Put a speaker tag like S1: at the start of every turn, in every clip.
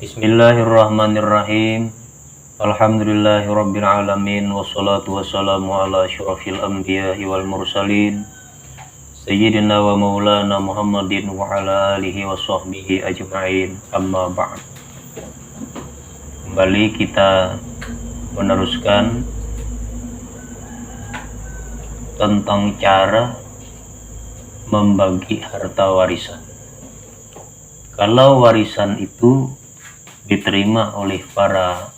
S1: Bismillahirrahmanirrahim. Alhamdulillahirabbil alamin wassalatu wassalamu ala asyrafil anbiya'i wal mursalin sayyidina wa maulana Muhammadin wa ala alihi wa sahbihi ajma'in. Amma ba'd. Kembali kita meneruskan tentang cara membagi harta warisan. Kalau warisan itu diterima oleh para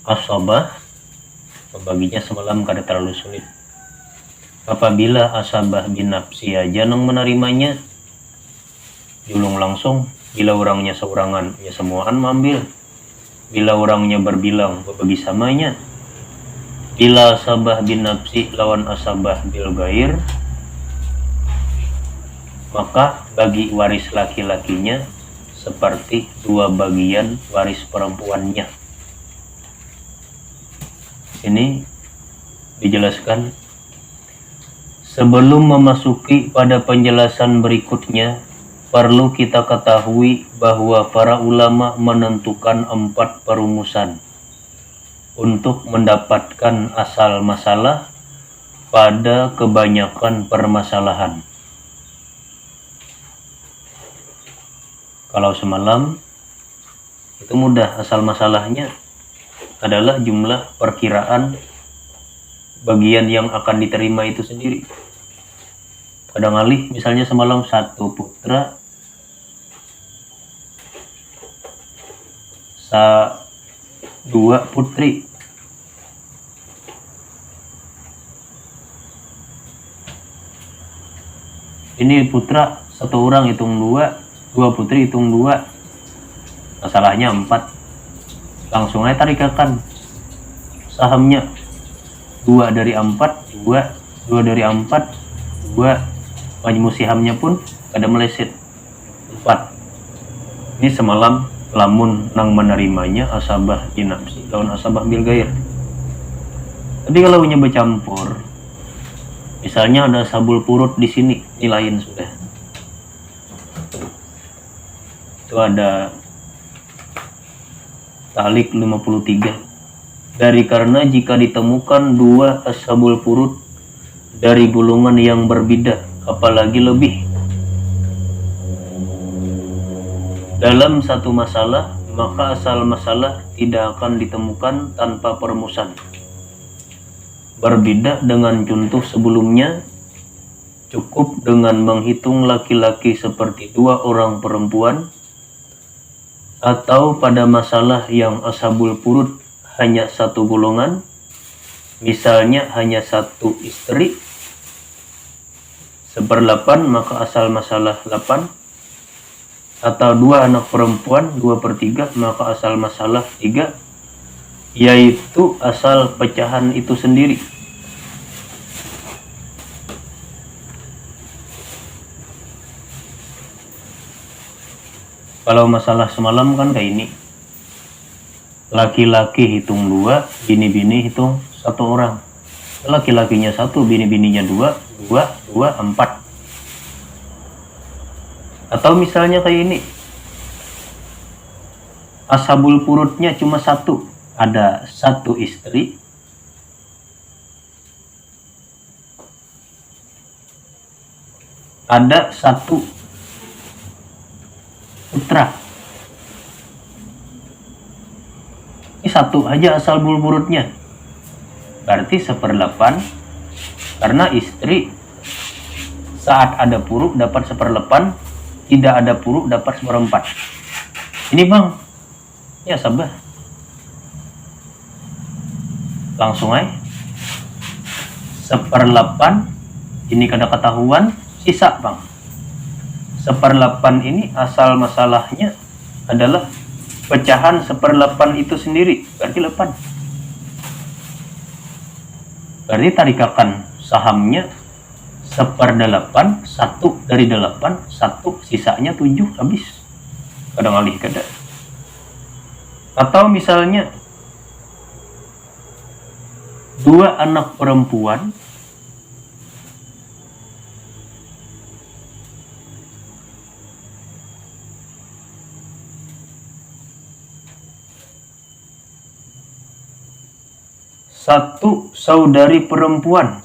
S1: asabah, membaginya semalam kada terlalu sulit. Apabila asabah bin nafsi aja nang menerimanya, julung langsung. Bila orangnya seorangan, ya semuaan mengambil. Bila orangnya berbilang, berbagi samanya. Bila asabah bin nafsi lawan asabah bil gair, maka bagi waris laki-lakinya seperti dua bagian waris perempuannya. Ini dijelaskan. Sebelum memasuki pada penjelasan berikutnya, perlu kita ketahui bahwa para ulama menentukan 4 perumusan untuk mendapatkan asal masalah pada kebanyakan permasalahan. Kalau semalam itu mudah, asal masalahnya adalah jumlah perkiraan bagian yang akan diterima itu sendiri. Kadang alih misalnya semalam 1 putra 2 putri. Ini putra 1 orang hitung 2 putri hitung 2, masalahnya 4. Langsung aja tarikakan sahamnya 2 dari 4, 2 dari 4, 2. Majmu sihamnya pun kada meleset 4. Ini semalam lamun nang menerimanya asabah binafsi lawan asabah bil gair. Tapi kalau punya bercampur, misalnya ada sabul purut di sini, ini lain sudah. Itu ada talik 53. Dari karena jika ditemukan 2 ashabul furud dari golongan yang berbeda, apalagi lebih dalam satu masalah, maka asal masalah tidak akan ditemukan tanpa perumusan. Berbeda dengan contoh sebelumnya, cukup dengan menghitung laki-laki seperti 2 orang perempuan, atau pada masalah yang ashabul furud hanya 1 golongan, misalnya hanya 1 istri 1/8, maka asal masalah 8, atau 2 anak perempuan 2/3, maka asal masalah 3, yaitu asal pecahan itu sendiri. Kalau masalah semalam kan kayak ini, laki-laki hitung 2, bini-bini hitung 1 orang. Laki-lakinya 1, bini-bininya 2, 4. Atau misalnya kayak ini, ashabul furudnya cuma 1, ada 1 istri, ada 1 putra. Ini 1 aja asal furudnya, berarti 1/8, karena istri saat ada furud dapat 1/8, tidak ada furud dapat 1/4. Ini bang, ya sabar, langsung aja 1/8 ini kada ketahuan, sisa bang. 1/8 ini asal masalahnya adalah pecahan 1/8 itu sendiri, berarti 8. Berarti tarikakan sahamnya 1/8, 1 dari 8, 1 sisanya 7, habis. Kadang alih kada. Atau misalnya 2 anak perempuan satu saudari perempuan.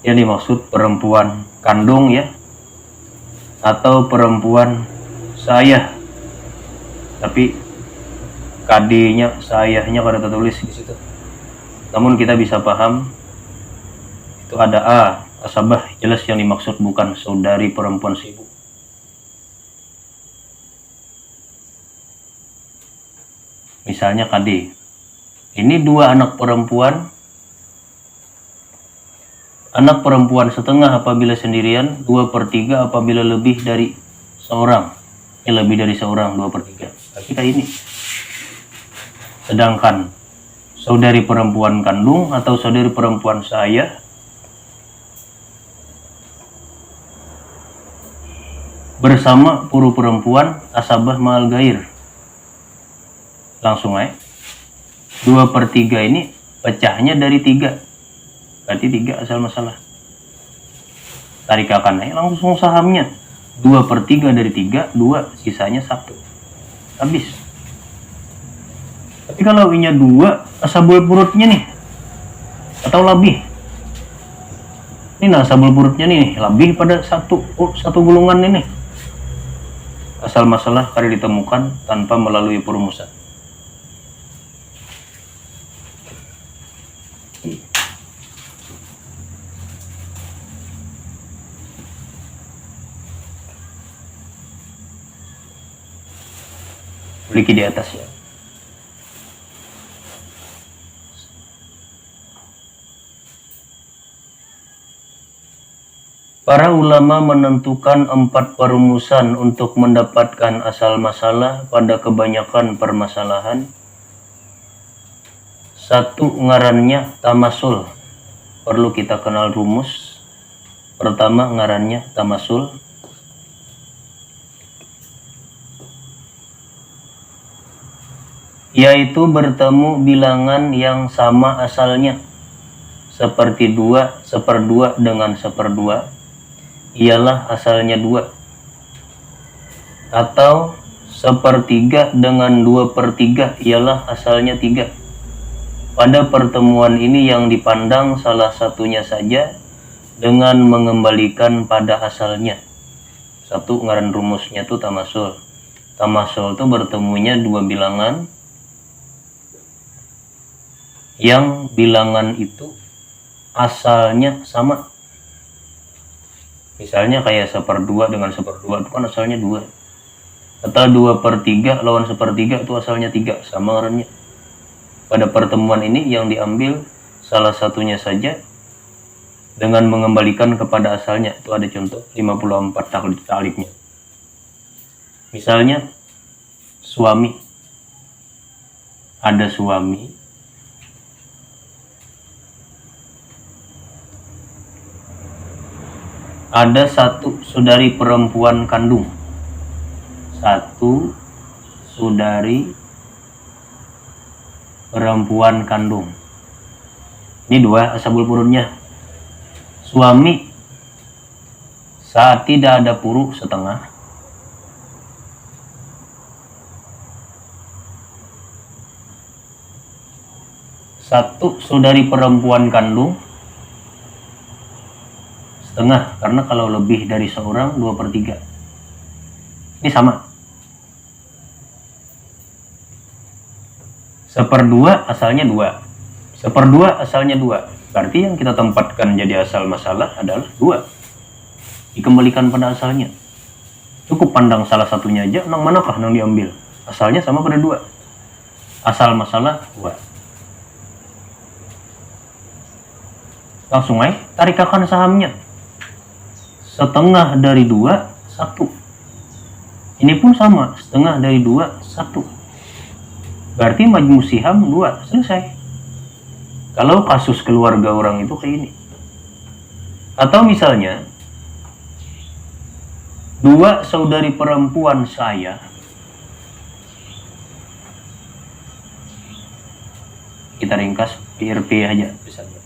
S1: Yang dimaksud perempuan kandung ya, atau perempuan saya, tapi KD-nya sayahnya pada tertulis di situ. Namun kita bisa paham itu ada asabah, jelas yang dimaksud bukan saudari perempuan si ibu. Misalnya KD, ini dua anak perempuan. Anak perempuan setengah apabila sendirian, 2/3 apabila lebih dari seorang. Lebih dari seorang, 2/3. Kita ini. Sedangkan saudari perempuan kandung atau saudari perempuan saya bersama puru perempuan asabah ma'al gair. Langsung aja. 2/3 ini pecahnya dari 3. Berarti 3 asal masalah. Tarikakan aja langsung sahamnya. 2/3 dari 3, 2, sisanya 1. Habis. Tapi kalau ini 2 asabul purutnya nih, atau lebih. Ini asabul purutnya nih, lebih pada satu gulungan ini. Asal masalah kada ditemukan tanpa melalui perumusan. Memiliki di atas ya. Para ulama menentukan 4 perumusan untuk mendapatkan asal masalah pada kebanyakan permasalahan. 1, ngarannya tamasul. Perlu kita kenal rumus. Pertama, ngarannya tamasul. Yaitu bertemu bilangan yang sama asalnya, seperti 2 1/2 dengan 1/2 ialah asalnya 2, atau 1/3 dengan 2/3 ialah asalnya 3. Pada pertemuan ini yang dipandang salah satunya saja dengan mengembalikan pada asalnya. 1, ngaran rumusnya tuh tamasul. Tamasul tuh bertemunya 2 bilangan yang bilangan itu asalnya sama. Misalnya kayak 1/2 dengan 1/2 itu kan asalnya 2. Atau 2/3 lawan 1/3 itu asalnya 3, sama ngarannya. Pada pertemuan ini yang diambil salah satunya saja dengan mengembalikan kepada asalnya. Itu ada contoh 54 taklidnya. Misalnya suami. Ada suami. Ada 1 saudari perempuan kandung. 1 saudari perempuan kandung. Ini 2 asabul purutnya. Suami saat tidak ada puru setengah. Satu saudari perempuan kandung setengah, karena kalau lebih dari seorang 2/3. Ini sama. 1/2 asalnya 2. 1/2 asalnya 2. Berarti yang kita tempatkan jadi asal masalah adalah 2. Dikembalikan pada asalnya. Cukup pandang salah satunya aja, nang manakah nang diambil? Asalnya sama pada 2. Asal masalah 2. Langsung aja tarikakan sahamnya. Setengah dari 2, 1. Ini pun sama, setengah dari 2, 1. Berarti majmu siham 2, selesai. Kalau kasus keluarga orang itu kayak ini. Atau misalnya 2 saudari perempuan saya Kita ringkas biar P aja misalnya.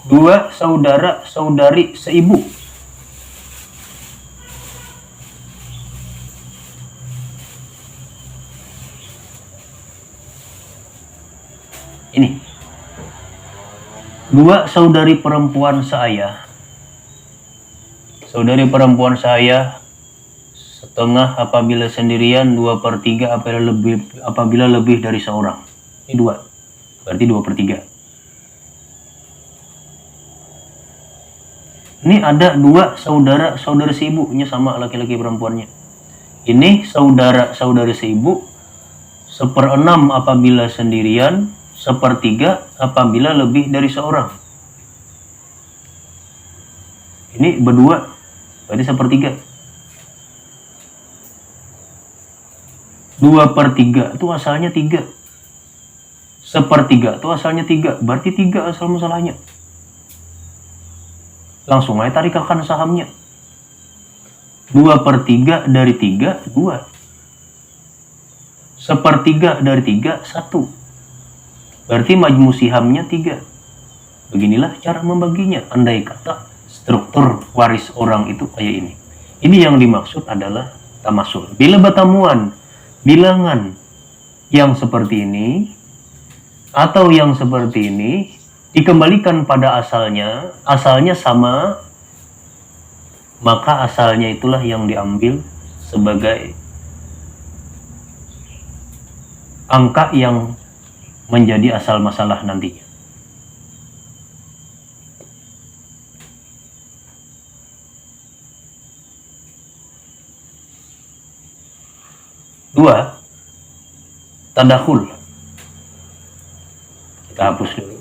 S1: Dua saudara saudari seibu. Ini. Dua saudari perempuan seayah. Saudari perempuan seayah setengah apabila sendirian, 2/3 apabila lebih dari seorang. Ini 2. Berarti 2/3. Ini ada 2 saudara saudara seibu, nya sama laki-laki perempuannya. Ini saudara saudara seibu 1/6 apabila sendirian, 1/3 apabila lebih dari seorang. Ini berdua, berarti 1/3. 2/3 itu asalnya 3. 1/3 itu asalnya 3, berarti 3 asal masalahnya. Langsung aja tarik akan sahamnya. 2/3 dari 3, 2. 1/3 dari 3, 1. Berarti majmu sihamnya 3. Beginilah cara membaginya. Andai kata struktur waris orang itu kayak ini. Ini yang dimaksud adalah tamasul. Bila bertemuan bilangan yang seperti ini atau yang seperti ini dikembalikan pada asalnya sama, maka asalnya itulah yang diambil sebagai angka yang menjadi asal masalah nantinya. Dua, tadakhul. Kita hapus dulu.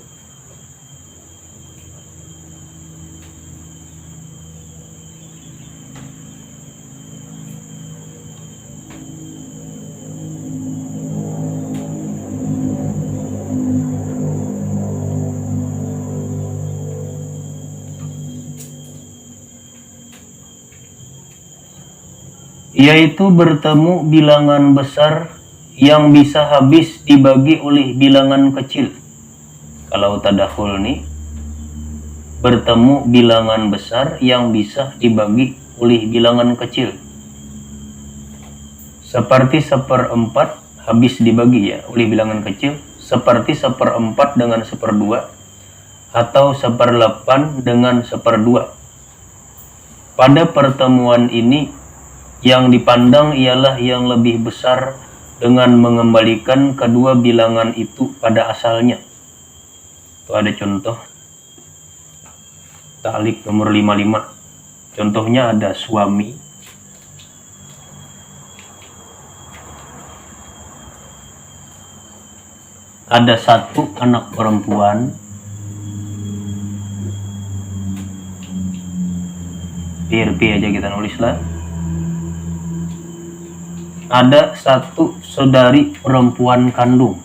S1: Yaitu bertemu bilangan besar yang bisa habis dibagi oleh bilangan kecil. Kalau tadakhul nih, bertemu bilangan besar yang bisa dibagi oleh bilangan kecil. Seperti 1/4 habis dibagi ya oleh bilangan kecil, seperti 1/4 dengan 1/2, atau 1/8 dengan 1/2. Pada pertemuan ini, yang dipandang ialah yang lebih besar dengan mengembalikan kedua bilangan itu pada asalnya. Itu ada contoh ta'liq nomor 55. Contohnya ada suami ada 1 anak perempuan, PRP aja kita nulis lah. Ada 1 saudari perempuan kandung.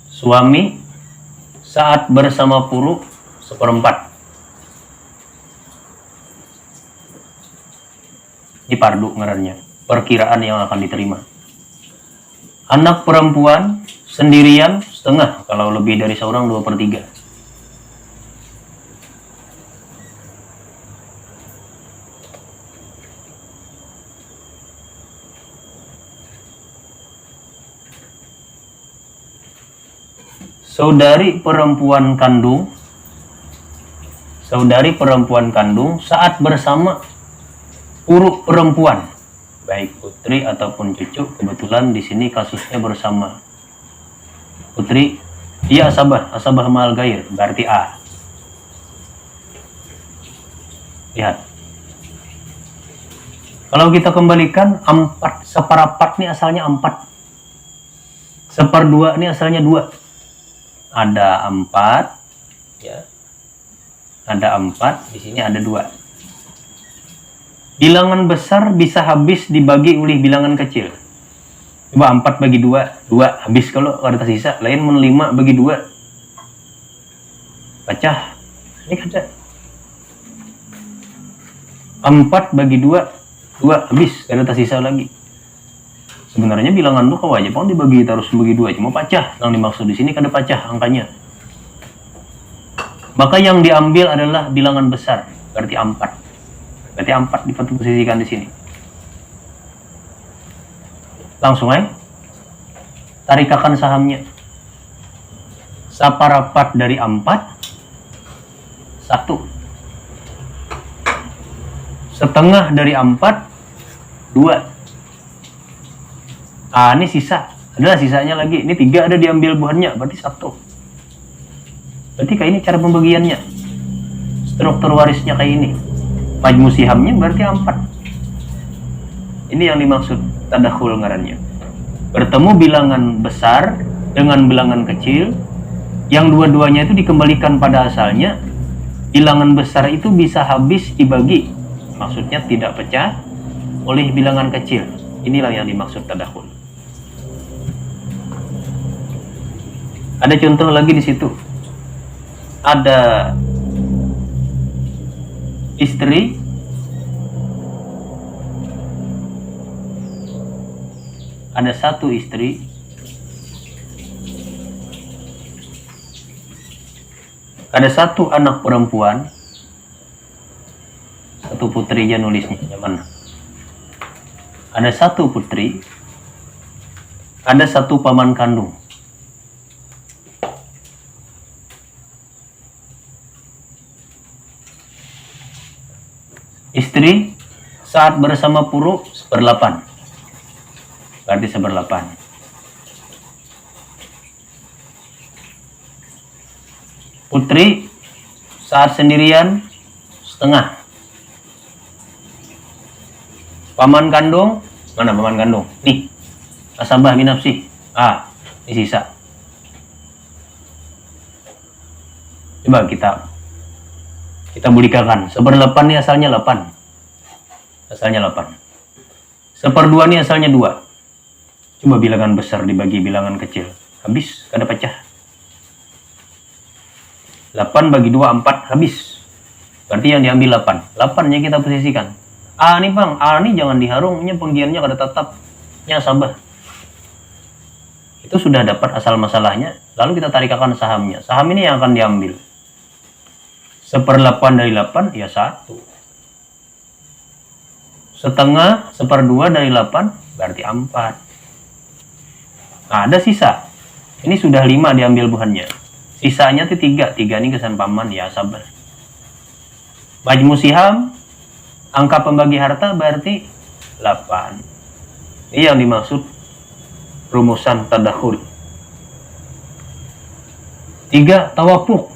S1: Suami saat bersama Puru 1/4. Ini pardu ngarannya, perkiraan yang akan diterima. Anak perempuan sendirian setengah, kalau lebih dari seorang 2/3. Saudari perempuan kandung saat bersama Puru perempuan, baik putri ataupun cucu. Kebetulan di sini kasusnya bersama putri, dia asabah mal gair, berarti A. Lihat, kalau kita kembalikan 4, 1/4 ini asalnya 4, 1/2 ini asalnya 2. Ada 4 ya, ada 4, di sini ada 2. Bilangan besar bisa habis dibagi oleh bilangan kecil. Coba 4 bagi 2, 2 habis kalau ada tersisa. Lain 5 bagi 2, pecah. Ini ada 4 bagi 2, 2 habis, ada tersisa lagi. Sebenarnya bilangan tuh kau aja, dibagi terus bagi 2, cuma pecah. Yang dimaksud di sini kada pecah angkanya. Maka yang diambil adalah bilangan besar, berarti 4. Berarti 4 diposisikan di sini. Langsung aja tarikakan sahamnya. Saparapat dari 4, 1. Setengah dari 4, 2. Ini sisa. Adalah sisanya lagi. Ini 3 ada diambil buahnya, berarti 1. Berarti kayak ini cara pembagiannya. Struktur warisnya kayak ini. Majmu sihamnya berarti 4. Ini yang dimaksud tadakhul ngarannya. Bertemu bilangan besar dengan bilangan kecil, yang dua-duanya itu dikembalikan pada asalnya. Bilangan besar itu bisa habis dibagi, maksudnya tidak pecah oleh bilangan kecil. Inilah yang dimaksud tadakhul. Ada contoh lagi di situ. Ada istri ada satu istri, ada satu anak perempuan, satu putri aja nulisnya mana? Ada satu putri, ada satu paman kandung. Istri saat bersama Puru 1/8. Berarti 1/8. Putri saat sendirian 1/2. Paman kandung, mana paman kandung? Nih, asabah binafsi. Ini sisa. Coba kita bulikakan. 1/8 ini asalnya 8. Asalnya 8. 1/2 ini asalnya 2. Coba bilangan besar dibagi bilangan kecil. Habis, kada pecah. 8 bagi 2, 4. Habis. Berarti yang diambil 8. 8-nya kita posisikan. Nih bang, ini jangan diharung. Ini penggiannya kada tetap. Nya sabah. Itu sudah dapat asal masalahnya. Lalu kita tarikakan sahamnya. Saham ini yang akan diambil. 1/8 dari 8, ya 1. Setengah, 1/2 dari 8, berarti 4. Ada sisa. Ini sudah 5 diambil buahnya. Sisanya itu 3. 3 ini kesan paman, ya sabar. Majmu siham, angka pembagi harta berarti 8. Ini yang dimaksud rumusan tadakhul. 3. Tawafuk.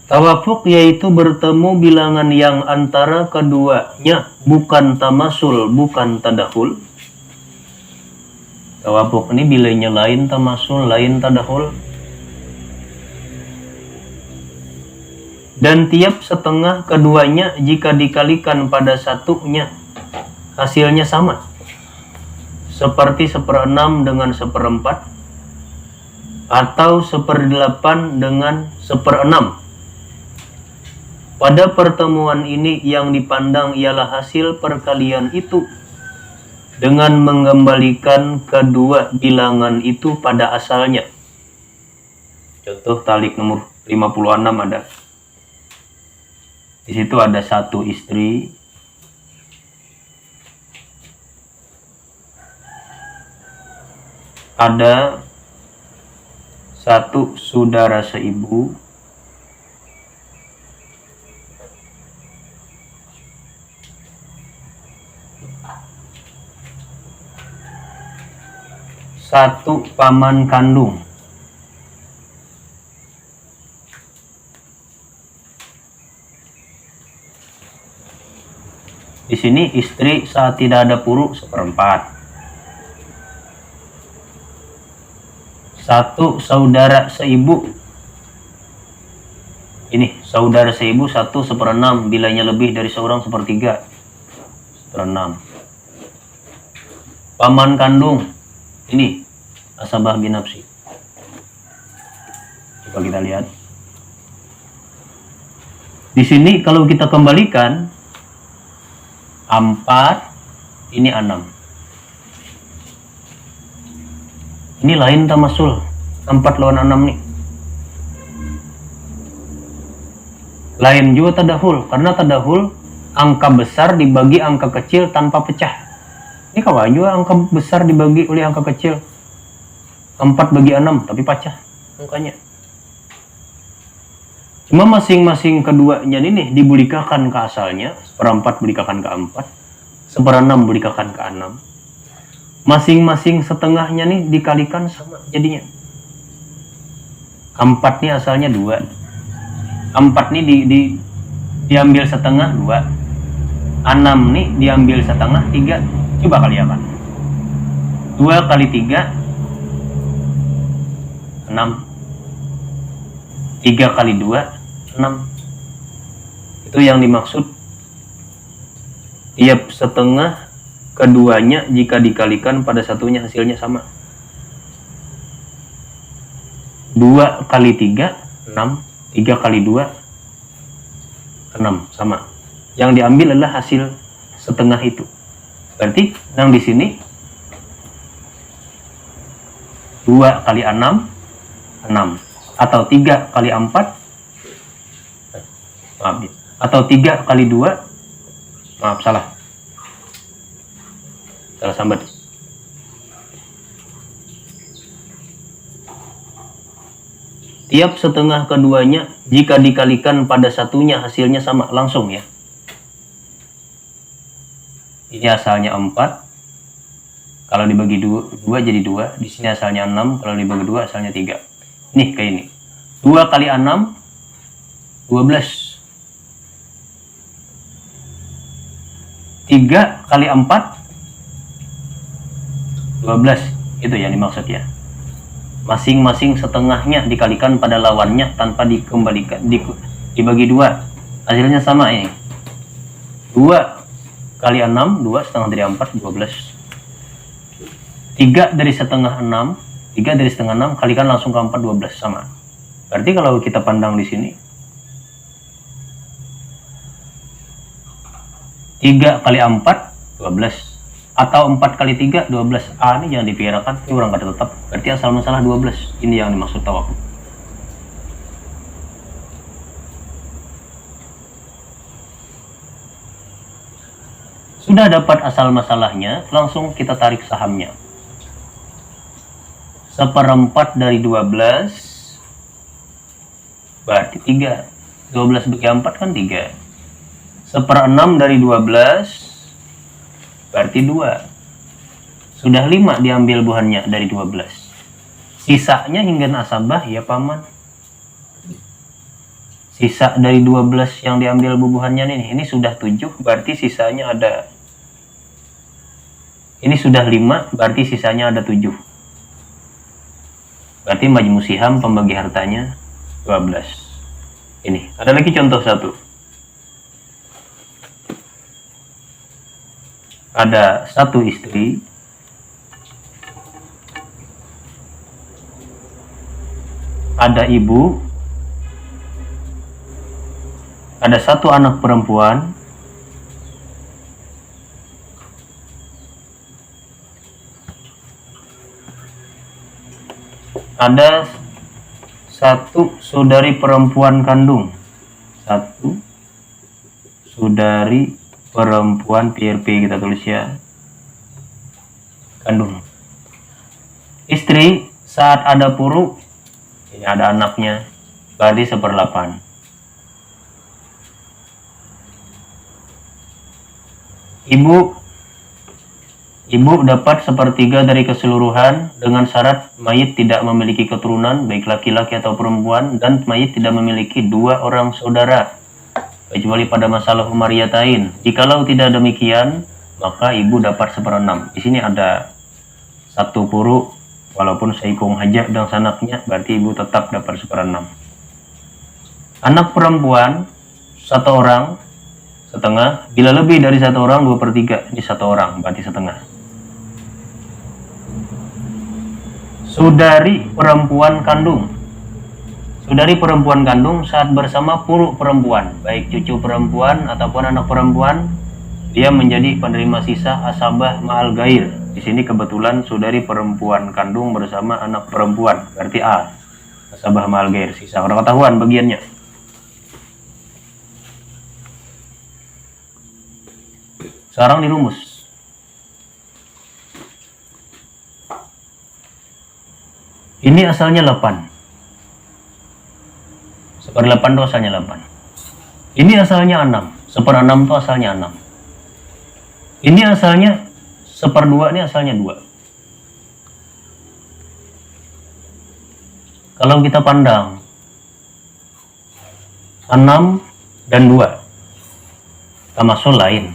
S1: Tawafuk yaitu bertemu bilangan yang antara keduanya bukan tamasul, bukan tadakhul. Tawafuk ini bilainya lain tamasul, lain tadakhul. Dan tiap setengah keduanya jika dikalikan pada satunya hasilnya sama. Seperti 1/6 dengan 1/4 atau 1/8 dengan 1/6. Pada pertemuan ini yang dipandang ialah hasil perkalian itu dengan mengembalikan kedua bilangan itu pada asalnya. Contoh talik nomor 56 ada. Di situ ada satu istri, ada satu saudara seibu, satu paman kandung. Di sini istri saat tidak ada Puru 1/4. Satu saudara seibu. Ini saudara seibu 1/6, bilanya lebih dari seorang 1/3. 1/6. Paman kandung, ini asabah binafsi. Coba kita lihat. Di sini kalau kita kembalikan 4, ini 6. Ini lain tamasul 4 lawan 6 nih. Lain juga tadahul, karena tadahul angka besar dibagi angka kecil tanpa pecah. Ini kawan juga angka besar dibagi oleh angka kecil. 4 bagi 6 tapi pecah angkanya. Cuma masing-masing keduanya ini dibulikakan ke asalnya, 1/4 bulikakan ke 4, 1/6 bulikakan ke 6. Masing-masing setengahnya nih dikalikan sama jadinya. 4 nih asalnya 2. 4 nih diambil setengah 2. 6 nih diambil setengah 3. Coba kalikan. 2 kali 3 6. 3 kali 2 6. Itu yang dimaksud. Tiap setengah keduanya jika dikalikan pada satunya hasilnya sama. 2 kali 3 6. 3 kali 2 6 sama. Yang diambil adalah hasil setengah itu. Berarti yang di sini 2 kali 6 6 atau 3 kali 4 maaf ya. Atau 3 kali 2 maaf salah sambat. Tiap setengah keduanya jika dikalikan pada satunya hasilnya sama langsung ya. Ini asalnya 4. Kalau dibagi 2 jadi 2. Di sini asalnya 6. Kalau dibagi 2 asalnya 3. Nih kayak ini. 2 kali 6 12. 3 kali 4 12. Itu yang dimaksud ya. Masing-masing setengahnya dikalikan pada lawannya tanpa dikembalikan dibagi 2. Hasilnya sama ini. 2 kali 6 2 setengah dari 4 12. 3 dari setengah 6 3 dari setengah 6 kalikan langsung ke 4 12 sama. Berarti kalau kita pandang di sini 3 kali 4 12 atau 4 kali 3 12. Ini jangan dipikirkan, ini orang kata tetap. Berarti asal masalah 12. Ini yang dimaksud tawakuf. Sudah dapat asal masalahnya, langsung kita tarik sahamnya. 1/4 dari 12 berarti 3. 12 bagi 4 kan 3. 1/6 dari 12 berarti 2. Sudah 5 diambil buahnya dari 12. Sisanya hingga nasabah ya paman. Sisa dari 12 yang diambil bubuhannya ini sudah 7, berarti sisanya ada. Ini sudah 5, berarti sisanya ada 7. Berarti majmu siham pembagi hartanya 12. Ini, ada lagi contoh satu. Ada satu istri, ada ibu, ada satu anak perempuan, ada satu saudari perempuan kandung, satu saudari perempuan PRP kita tulis ya, kandung. Istri saat ada puru, ini ada anaknya, berarti 1/8. Ibu dapat 1/3 dari keseluruhan dengan syarat mayit tidak memiliki keturunan baik laki-laki atau perempuan, dan mayit tidak memiliki 2 orang saudara kecuali pada masalah umariyatain. Jikalau tidak demikian, maka ibu dapat 1/6. Di sini ada satu puru, walaupun seikung hajat dan sanaknya, berarti ibu tetap dapat 1/6. Anak perempuan 1 orang setengah, bila lebih dari 1 orang 2/3, ini 1 orang berarti setengah. Saudari perempuan kandung. Saudari perempuan kandung saat bersama puruk perempuan, baik cucu perempuan ataupun anak perempuan, dia menjadi penerima sisa asabah ma'al gair. Di sini kebetulan saudari perempuan kandung bersama anak perempuan, berarti A. Asabah ma'al gair, sisa. Udah ketahuan bagiannya. Sekarang dirumus. Ini asalnya 8. 1/8 itu asalnya 8. Ini asalnya 6. 1/6 itu asalnya 6. Ini asalnya 1/2, ini asalnya 2. Kalau kita pandang 6 dan 2, tamasul lain.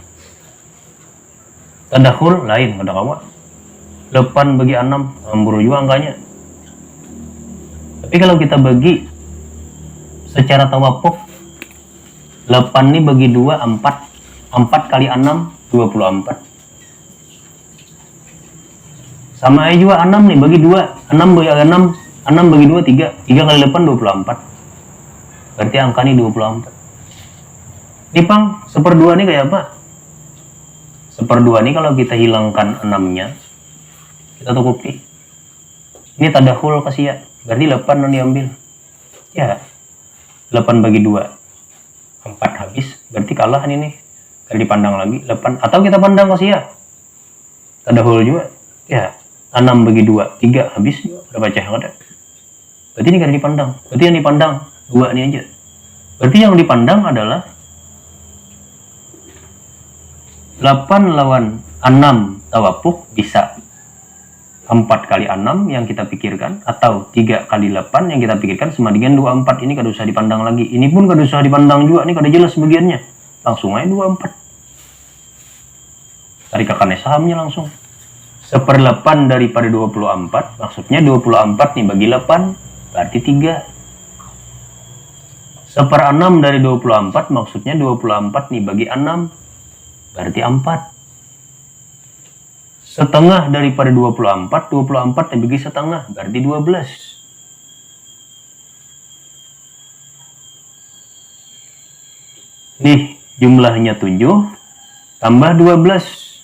S1: Tadakhul lain, ada kamu 8 bagi 6, amburu juga angkanya. Tapi kalau kita bagi secara tawafuk, 8 ini bagi 2, 4. 4 kali 6, 24. Sama aja juga 6 nih bagi 2. 6 bagi 6, 6 bagi 2, 3. 3 kali 8, 24. Berarti angka ini 24. Ini pang, 1/2 ini kayak apa? 1/2 ini kalau kita hilangkan 6-nya, kita tukupi. Ini tadakhul kasih, berarti 8 yang diambil. Ya, 8 bagi 2, 4 habis, berarti kalah ini. Kalau dipandang lagi 8, atau kita pandang kasih tadakhul juga. Ya, 6 bagi 2, 3 habis juga. Udah baca ada. Berarti ini kan dipandang. Berarti yang dipandang 2 ini aja. Berarti yang dipandang adalah 8 lawan 6 tawafuk bisa 4 kali 6 yang kita pikirkan, atau 3 kali 8 yang kita pikirkan sama dengan 24. Ini kada usah dipandang lagi. Ini pun kada usah dipandang juga. Ini kada jelas bagiannya. Langsung aja 24. Tarik akan sahamnya langsung. 1/8 daripada 24. Maksudnya 24 nih bagi 8 berarti 3. 1/6 dari 24 maksudnya 24 nih bagi 6 berarti 4. Setengah daripada 24, 24 dibagi setengah berarti 12. Nih jumlahnya 7 tambah 12.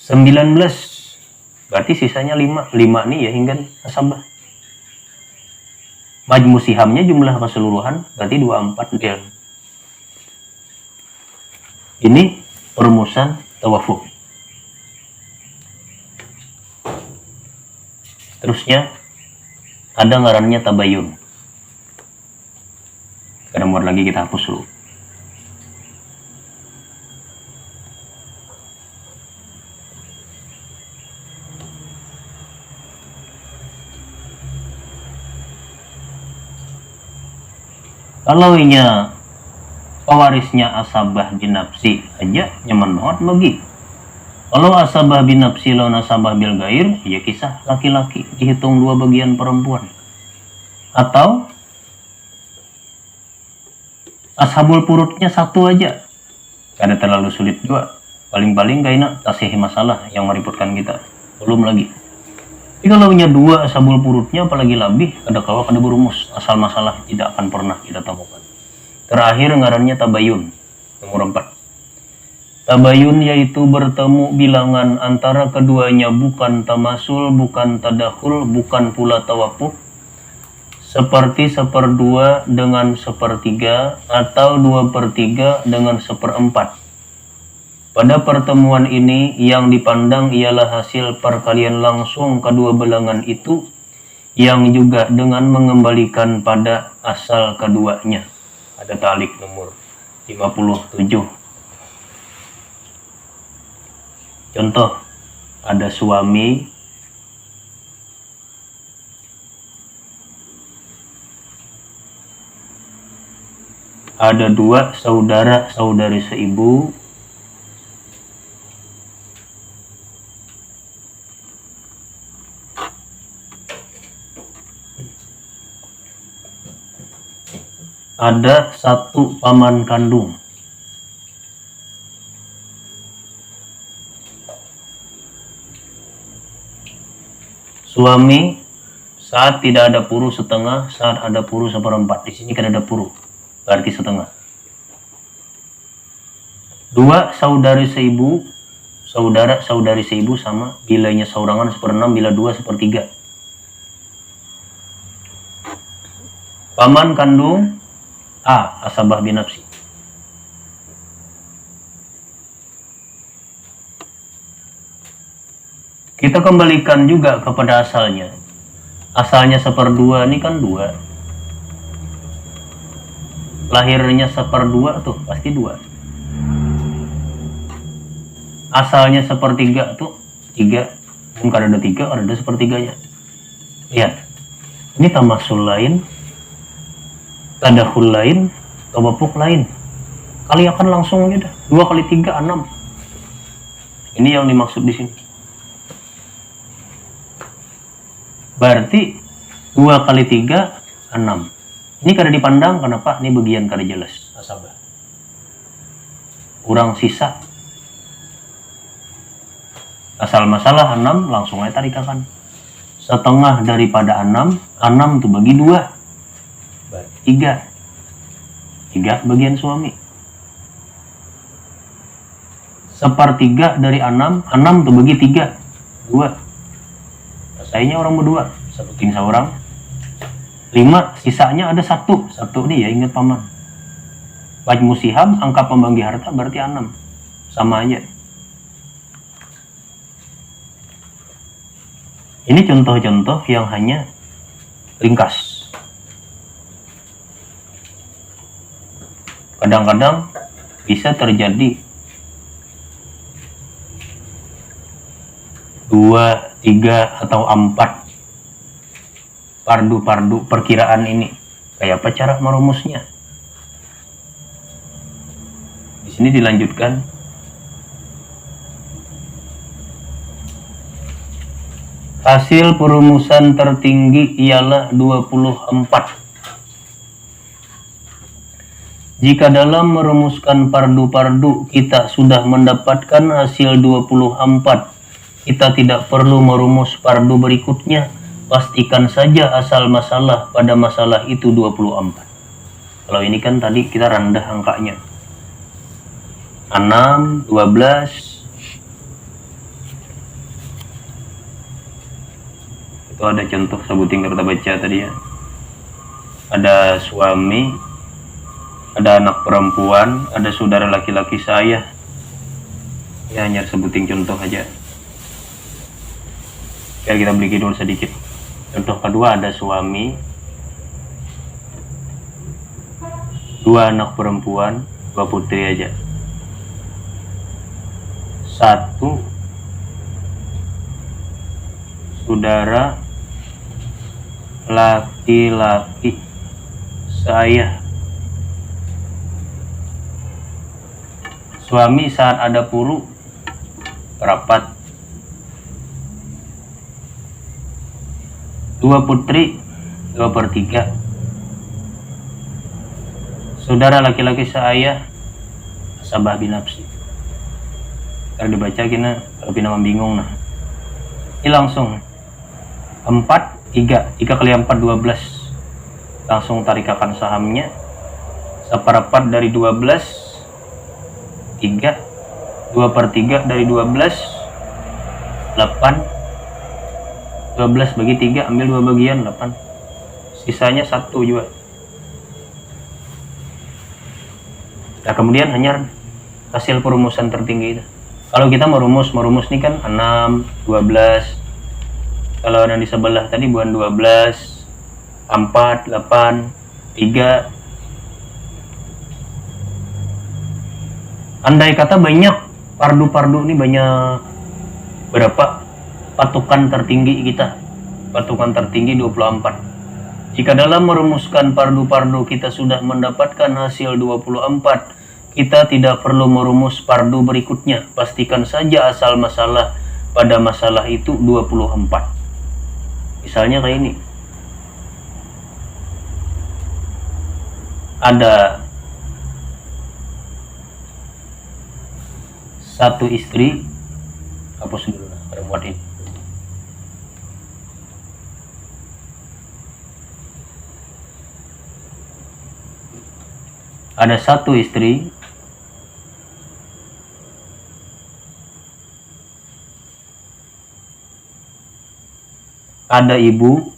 S1: 19. Berarti sisanya 5. 5 nih ya hingga asabah. Majmu sihamnya jumlah keseluruhan berarti 24 del. Ini perumusan tawafuk. Terusnya ada ngarannya tabayun. Ada nomor lagi kita hapus dulu. Kalau inya pewarisnya asabah binafsi aja nyaman banget bagi. Kalau asabah binafsi lawan asabah bil gair, ya kisah laki-laki dihitung 2 bagian perempuan. Atau ashabul purutnya 1 aja. Kada terlalu sulit juga. Paling-paling kaina tasih masalah yang meributkan kita. Belum lagi. Tapi kalau punya 2 ashabul purutnya apalagi lebih, kada kawa kada berumus, asal masalah tidak akan pernah kita temukan. Terakhir ngarannya tabayun, nomor 4. Tabayun yaitu bertemu bilangan antara keduanya bukan tamasul, bukan tadakhul, bukan pula tawafuk, seperti 1/2 dengan 1/3 atau 2/3 dengan 1/4. Pada pertemuan ini yang dipandang ialah hasil perkalian langsung kedua bilangan itu, yang juga dengan mengembalikan pada asal keduanya. Ada talik nomor 57. Contoh, ada suami ada 2 saudara-saudari seibu, ada satu paman kandung. Suami saat tidak ada puru setengah, saat ada puru seperempat. Di sini kan ada puru, berarti setengah. 2 saudari seibu, saudara saudari seibu sama, bilanya saurangan 1/6, bila 2 1/3. Paman kandung A asabah binafsi. Kita kembalikan juga kepada asalnya. Asalnya 1/2 ini kan 2. Lahirnya 1/2 tuh pasti 2. Asalnya 1/3 tuh 3. Mungkin ada 3, ada 1/3-nya. Lihat. Ini tamasul lain, tadakhul lain, tawafuk lain. Kali akan langsung aja dah. 2 kali 3 6. Ini yang dimaksud di sini. Berarti 2 kali 3 6. Ini kada dipandang kenapa? Ini bagian kada jelas asabah. Kurang sisa. Asal masalah 6 langsung aja tarikakan. Setengah daripada 6, 6 tuh bagi 2. Berarti 3. 3 bagian suami. 1/3 dari 6, 6 tuh bagi 3. 2. Selesainya orang berdua. Satu ting seorang. 5, sisanya ada 1. 1 nih ya, ingat paman. Majmu siham, angka pembagi harta berarti 6. Sama aja. Ini contoh-contoh yang hanya ringkas. Kadang-kadang bisa terjadi 2, 3, atau 4 pardu-pardu perkiraan ini. Kayak apa cara merumusnya? Di sini dilanjutkan. Hasil perumusan tertinggi ialah 24. Jika dalam merumuskan pardu-pardu kita sudah mendapatkan hasil 24, kita tidak perlu merumus pardu berikutnya. Pastikan saja asal masalah pada masalah itu 24. Kalau ini kan tadi kita rendah angkanya. 6, 12. Itu ada contoh sebutin kita baca tadi ya. Ada suami, ada anak perempuan, ada saudara laki-laki saya. Ya hanya sebutin contoh aja. Biar kita beli dulu sedikit. Contoh kedua ada suami, 2 anak perempuan, 2 putri aja. 1 saudara laki-laki saya. Suami saat ada puru rapat. 2 putri 2/3. Saudara laki-laki saya asabah binafsi. Kalau dibaca kena kalau pina bingung nah. Ini langsung 4, 3 kali 4 12. Langsung tarikakan sahamnya. 1/4 dari 12 3. 2/3 dari 12 8. 12 bagi 3, ambil 2 bagian 8. Sisanya 1 juga. Nah kemudian hanya hasil perumusan tertinggi itu. Kalau kita merumus nih kan 6, 12. Kalau yang di sebelah tadi bukan 12, 4, 8, 3. Andai kata banyak pardu-pardu ini, banyak berapa patokan tertinggi kita? Patokan tertinggi 24. Jika dalam merumuskan pardu-pardu kita sudah mendapatkan hasil 24, kita tidak perlu merumus pardu berikutnya. Pastikan saja asal masalah pada masalah itu 24. Misalnya kayak ini. ada satu istri, hapus dulu lah pada muat ini. Ada satu istri, ada ibu,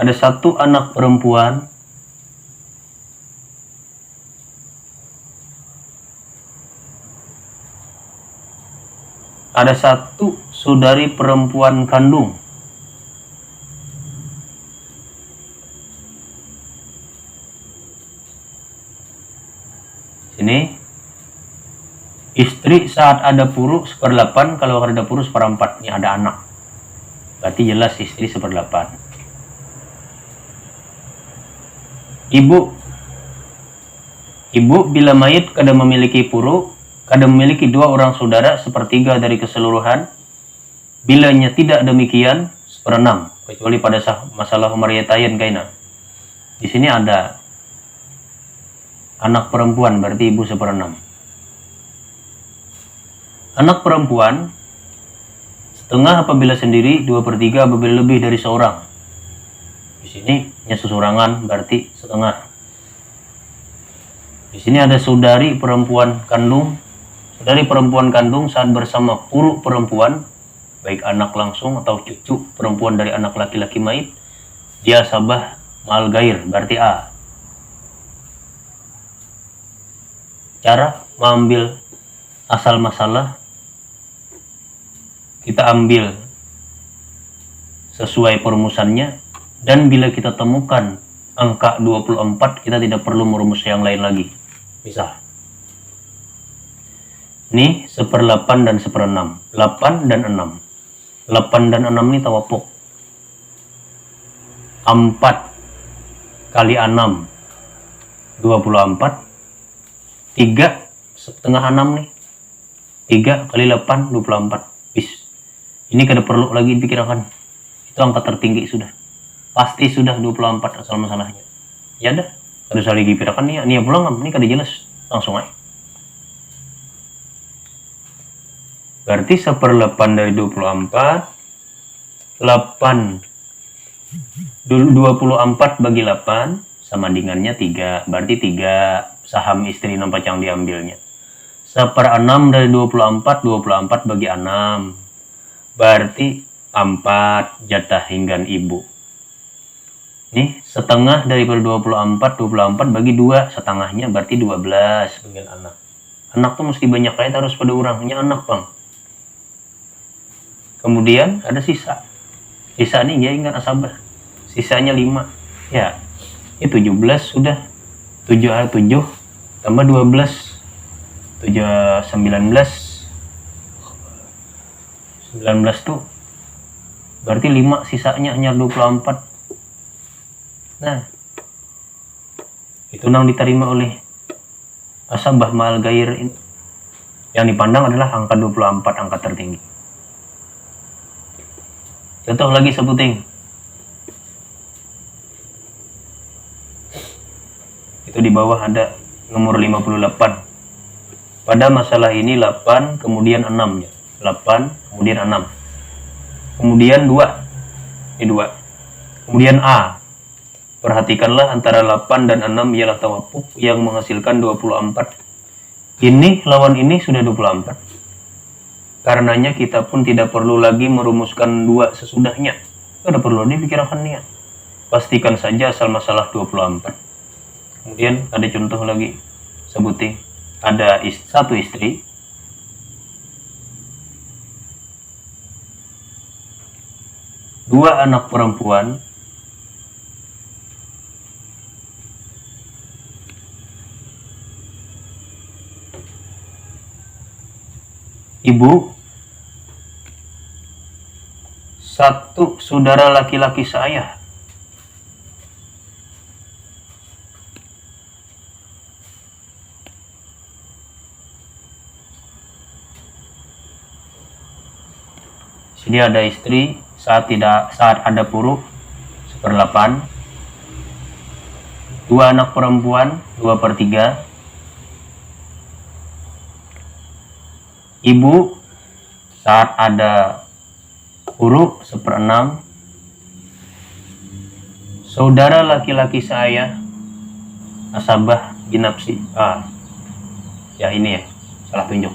S1: ada satu anak perempuan, ada satu saudari perempuan kandung, ini istri saat ada puru 1/8, kalau ada puru 1/4, ini ada anak, berarti jelas istri 1/8. Ibu bila mayit kada memiliki puru, kada memiliki 2 orang saudara 1/3 dari keseluruhan. Bilanya tidak demikian 1/6, kecuali pada masalah Umariyatayan kaina. Di sini ada anak perempuan, berarti ibu 1/6. Anak perempuan setengah apabila sendiri, 2/3 apabila lebih dari seorang. Di sini hanya sesorangan, berarti setengah. Di sini ada saudari perempuan kandung. Saudari perempuan kandung saat bersama puru perempuan, baik anak langsung atau cucu perempuan dari anak laki-laki mayit, dia sabah ma'al gair, berarti A. Cara mengambil asal masalah, kita ambil sesuai perumusannya, dan bila kita temukan angka 24, kita tidak perlu merumus yang lain lagi. Misal ini 1/8 dan 1/6, 8 dan 6. 8 dan 6 ini tawapuk. 4 kali 6 24, 3 setengah 6 nih, 3 kali 8 24. Bis. Ini kada perlu lagi dipikirkan, itu angka tertinggi sudah, pasti sudah 24 asal masalahnya. Ya dah, kada usah lagi dipikirkan nih, ini pulang ini kada jelas, langsung aja. Berarti 1/8 dari 24, 24 bagi 8 sama dengannya 3, berarti 3 saham istri nampak yang diambilnya. 1/6 dari 24, 24 bagi 6, berarti 4 jatah hinggan ibu. Nih setengah daripada 24 bagi 2, setengahnya berarti 12 hinggan anak. Anak tuh mesti banyak kayak harus pada orangnya anak bang. Kemudian ada sisa nih ya ingat asabah, sisanya 5 ya, ini 17 sudah, 7 tambah 12, 19 tuh berarti 5, sisanya hanya 24. Nah itu yang diterima oleh asabah ma'al gair ini. Yang dipandang adalah angka 24, angka tertinggi. Contoh lagi sebuting. Itu di bawah ada nomor 58. Pada masalah ini 8 kemudian 6 ya. 8 kemudian 6. Kemudian 2. Ini 2. Kemudian A. Perhatikanlah antara 8 dan 6 ialah tawapuk yang menghasilkan 24. Ini lawan ini sudah 24. Karenanya kita pun tidak perlu lagi merumuskan 2 sesudahnya. Tidak perlu dipikirkan niat. Pastikan saja asal masalah 24. Kemudian ada contoh lagi. Sebutin. Ada satu istri. Dua anak perempuan. Ibu. Satu saudara laki-laki seayah. Sini ada istri saat ada puru 1/8, 2 anak perempuan 2/3. Ibu saat ada guru 1/6. Saudara laki-laki saya asabah binafsi. Ya ini ya, salah tunjuk.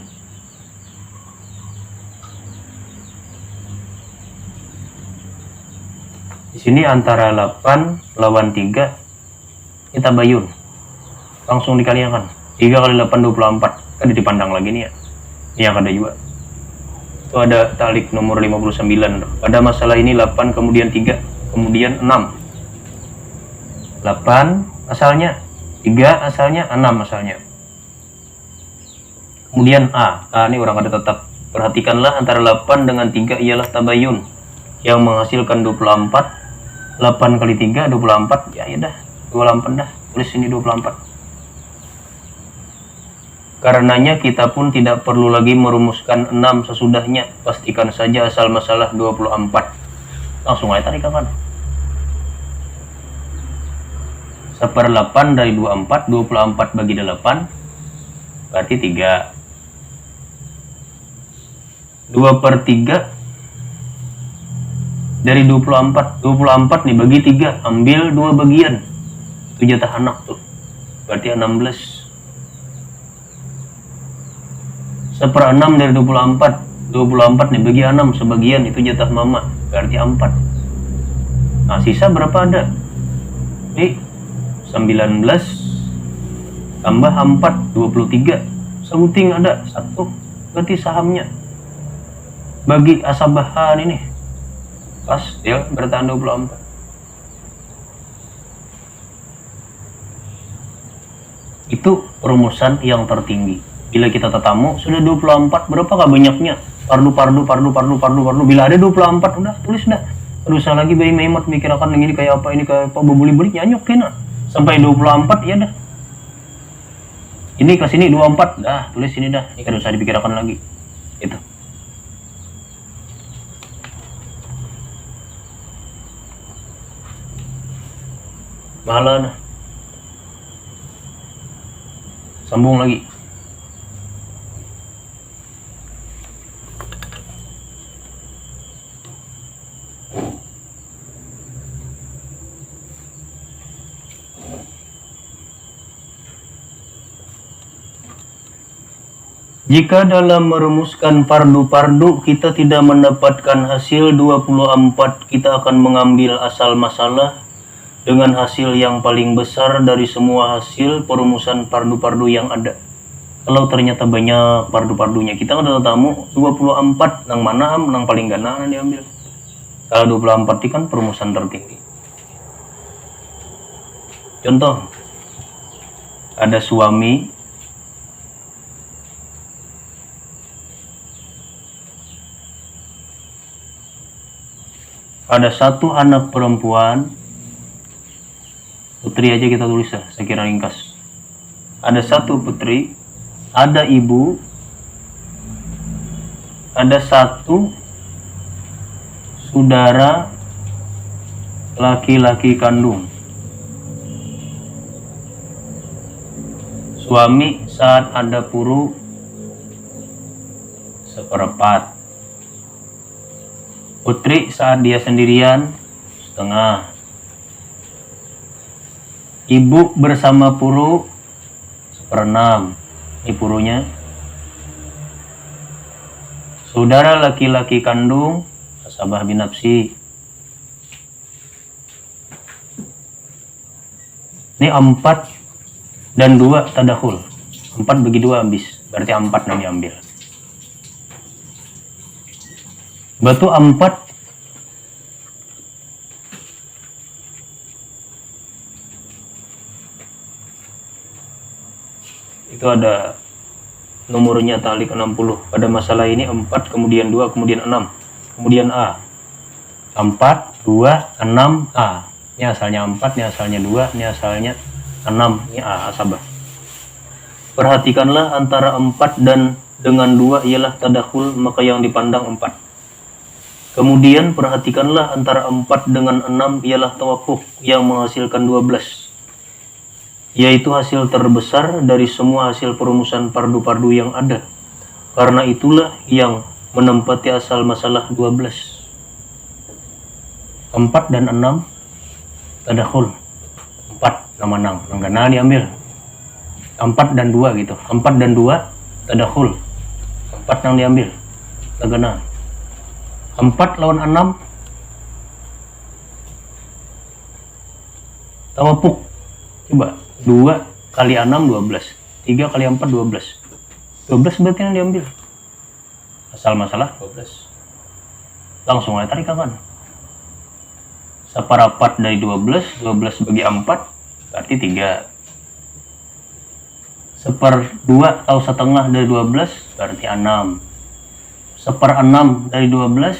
S1: Di sini antara 8 lawan 3 kita bayun. Langsung dikalikan. 3 kali 8 24. Kan dipandang lagi nih ya. Ini yang ada juga. Itu ada talik nomor 59. Pada masalah ini 8 kemudian 3 kemudian 6. 8 asalnya, 3 asalnya, 6 asalnya. Kemudian A ini orang ada tetap. Perhatikanlah antara 8 dengan 3 ialah tabayun yang menghasilkan 24. 8 kali 3 24. Ya dah 28 dah. Tulis ini 24. Karenanya kita pun tidak perlu lagi merumuskan 6 sesudahnya. Pastikan saja asal masalah 24. Langsung aja tarik kapan? 1/8 dari 24. 24 bagi 8 berarti 3. 2/3 dari 24. 24 nih bagi 3. Ambil 2 bagian. Itu jatah anak tuh. Berarti 16. 1/6 dari 24. 24 nih bagi 6 sebagian. Itu jatah mama. Berarti 4. Nah sisa berapa ada? Nih 19 tambah 4 23. Sebuting ada 1. Berarti sahamnya bagi asabahan ini pas ya bertahan 24. Itu rumusan yang tertinggi. Bila kita tetamu sudah 24, berapakah banyaknya? Pardu. Bila ada 24 udah tulis dah. Berusaha lagi bayi memat mikir akan ini kayak apa, ini kayak apa, beli nyanyok kena. Sampai 24 ya dah. Ini ke sini 24 dah, tulis ini dah. Ini kan usah dipikirkan lagi. Itu. Malah nah. Sambung lagi. Jika dalam merumuskan pardu-pardu kita tidak mendapatkan hasil 24, kita akan mengambil asal masalah dengan hasil yang paling besar dari semua hasil perumusan pardu-pardu yang ada. Kalau ternyata banyak pardu-pardunya, kita ada tamu 24, nang mana nang paling gana diambil. Kalau 24 itu kan perumusan tertinggi. Contoh, ada suami ada 1 anak perempuan, putri aja kita tulis ya, saya kira ringkas. Ada 1 putri, ada ibu, ada 1 saudara laki-laki kandung. Suami saat ada puru 1/4. Putri saat dia sendirian 1/2. Ibu bersama puru 1/6. Ini purunya. Saudara laki-laki kandung asabah binafsi. Ini 4 dan 2 tadakhul. 4 bagi 2 habis. Berarti 4 yang diambil. Batu 4 itu ada nomornya talik 60. Pada masalah ini 4 kemudian 2 kemudian 6 kemudian A. 4 2 6 A. Ini asalnya 4, ini asalnya 2, ini asalnya 6, ini A asabah. Perhatikanlah antara 4 dan dengan 2 ialah tadakhul, maka yang dipandang 4. Kemudian perhatikanlah antara 4 dengan 6 ialah tawakuf yang menghasilkan 12. yaitu hasil terbesar dari semua hasil perumusan pardu-pardu yang ada. Karena itulah yang menempati asal masalah 12. 4 dan 6 tadakhul. 4 nama nang gana diambil. 4 dan 2 gitu. 4 dan 2 tadakhul. 4 yang diambil. Tagana. 4 lawan 6 tawapuk. Coba 2 kali 6 12. 3 kali 4 12. 12 berarti yang diambil. Asal masalah 12. Langsung aja tarik kan. Seperapat dari 12, 12 bagi 4 berarti 3. 1/2 atau setengah dari 12 berarti 6. 1/6 dari 12,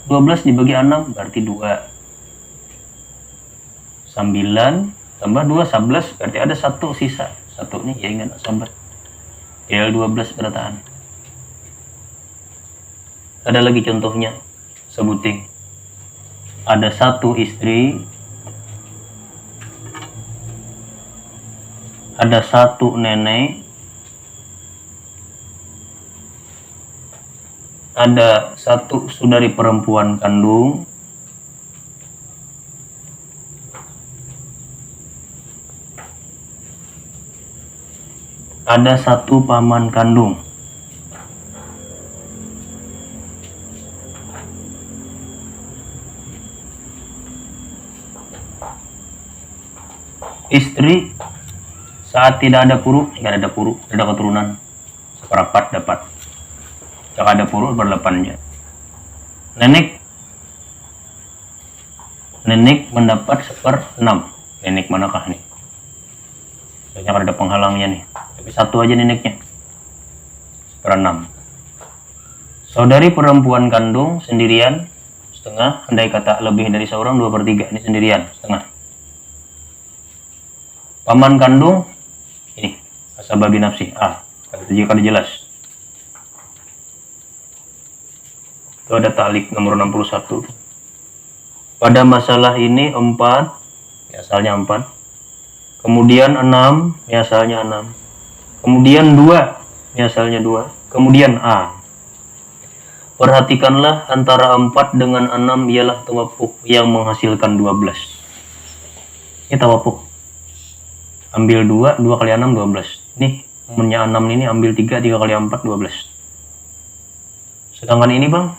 S1: 12 dibagi 6 berarti 2. 9 tambah 2 11 berarti ada 1 sisa. 1 nih ya ingat sabar. L12 berataan. Ada lagi contohnya, sebuting. Ada 1 istri, ada 1 nenek, ada 1 saudari perempuan kandung, ada 1 paman kandung. Istri saat tidak ada puru, nggak ada puru, ada keturunan, seperapat dapat. Jika ada puru berdelapannya. Nenek mendapat 1/6. Nenek manakah nih? Banyak ada penghalangnya nih. Tapi 1 aja neneknya. 1/6. Saudari perempuan kandung sendirian setengah. Andai kata lebih dari seorang 2/3. Ini sendirian setengah. Paman kandung ini asababi nafsi jika jelas. Itu ada ta'liq nomor 61. Pada masalah ini 4 asalnya 4, kemudian 6 asalnya 6, kemudian 2 asalnya 2, kemudian A. Perhatikanlah antara 4 dengan 6 ialah tawapuk yang menghasilkan 12. Ini tawapuk. Ambil 2 kali 6 12. Nih umurnya 6 ini ambil 3 kali 4 12. Sedangkan ini bang,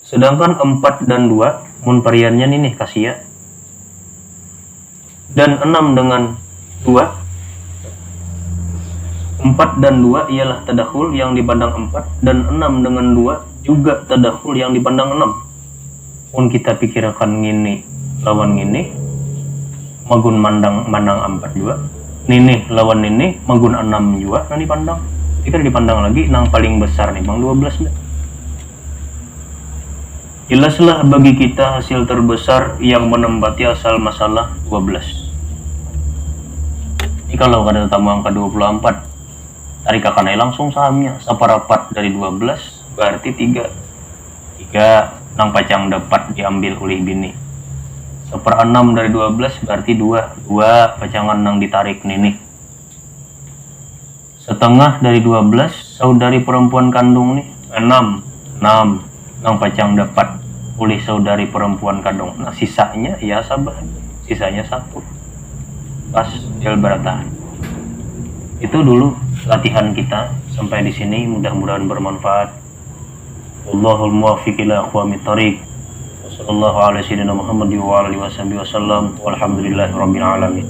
S1: sedangkan 4 dan 2 munpariannya nih kasih ya. Dan 6 dengan 2, 4 dan 2 ialah tadakhul yang dipandang 4, dan 6 dengan 2 juga tadakhul yang dipandang 6. Pun kita pikirkan ngini lawan ngini, magun mandang 4 juga. Nini lawan nini magun 6 juga nang dipandang. Kita dipandang lagi nang paling besar nih bang 12 nih. Jelaslah bagi kita hasil terbesar yang menempati asal masalah 12. Ini kalau ada tamu angka 24, tarik akan langsung sahamnya. Seperapat dari 12 berarti 3. 3 nang pacang dapat diambil oleh bini. 1/6 dari 12 berarti 2. 2 pacangan nang ditarik nini. Setengah dari 12 saudari perempuan kandung nih 6 nang pacang dapat oleh saudari perempuan kandung. Nah sisanya ya sabar, sisanya 1. Pas jel beratahan. Itu dulu latihan kita sampai di sini, mudah-mudahan bermanfaat. Wallahul muwaffiq ila aqwamit thoriq. Sallallahu alaihi wasallam Muhammad wa alihi wasallam walhamdulillahi rabbil alamin.